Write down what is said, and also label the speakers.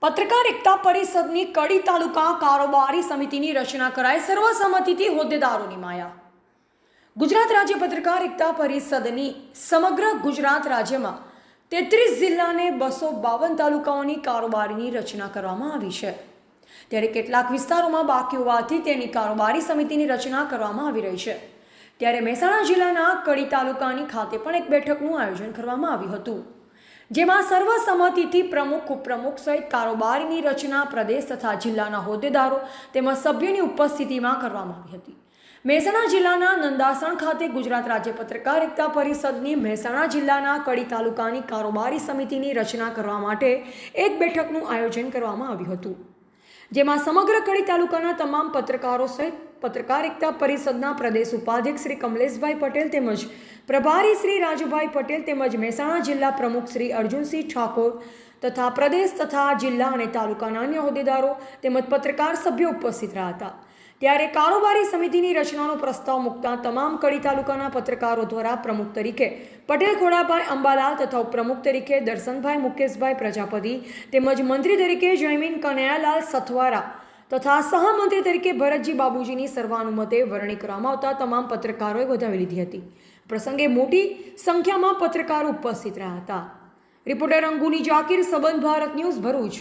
Speaker 1: પત્રકાર એકતા પરિષદની કડી તાલુકા કારોબારી સમિતિની રચના કરાઈ સર્વસંમતિથી હોદ્દેદારો નિમાયા। ગુજરાત રાજ્ય પત્રકાર એકતા પરિષદની સમગ્ર ગુજરાત રાજ્યમાં 33 જિલ્લાને 252 તાલુકાઓની કારોબારીની રચના કરવામાં આવી છે। ત્યારે કેટલાક વિસ્તારોમાં બાકી હોવાથી તેની કારોબારી સમિતિની રચના કરવામાં આવી રહી છે। ત્યારે મહેસાણા જિલ્લાના કડી તાલુકાની ખાતે પણ એક બેઠકનું આયોજન કરવામાં આવ્યું હતું, જેમાં સર્વસંમતિથી પ્રમુખ ઉપપ્રમુખ સહિત કારોબારીની રચના પ્રદેશ તથા જિલ્લાના હોદ્દેદારો તેમજ સભ્યોની ઉપસ્થિતિમાં કરવામાં આવી હતી। મહેસાણા જિલ્લાના નંદાસણ ખાતે ગુજરાત રાજ્ય પત્રકાર એકતા પરિષદની મહેસાણા જિલ્લાના કડી તાલુકાની કારોબારી સમિતિની રચના કરવા માટે એક બેઠકનું આયોજન કરવામાં આવ્યું હતું, જેમાં સમગ્ર કડી તાલુકાના તમામ પત્રકારો સહિત પત્રકાર એકતા પરિષદના પ્રદેશ ઉપાધ્યક્ષ શ્રી કમલેશભાઈ પટેલ તેમજ પ્રભારી શ્રી રાજુભાઈ પટેલ તેમજ મહેસાણા જિલ્લા પ્રમુખ શ્રી અર્જુનસિંહ ઠાકોર તથા પ્રદેશ તથા જિલ્લા અને તાલુકાના અન્ય હોદ્દેદારો તેમજ પત્રકાર સભ્યો ઉપસ્થિત રહ્યા હતા। ત્યારે કારોબારી સમિતિની રચનાનો પ્રસ્તાવ મૂકતા તમામ કડી તાલુકાના પત્રકારો દ્વારા પ્રમુખ તરીકે પટેલ ખોડાભાઈ અંબાલાલ તથા ઉપપ્રમુખ તરીકે દર્શનભાઈ મુકેશભાઈ પ્રજાપતિ તેમજ મંત્રી તરીકે જયમીન કનૈયાલાલ સથવારા તથા સહમંત્રી તરીકે ભરતજી બાબુજીની સર્વાનુમતે વરણી કરવામાં આવતા તમામ પત્રકારોએ વધાવી લીધી હતી। પ્રસંગે મોટી સંખ્યામાં પત્રકારો ઉપસ્થિત રહ્યા હતા। રિપોર્ટર અંગુની જાકીર, સંબંધ ભારત ન્યૂઝ, ભરૂચ।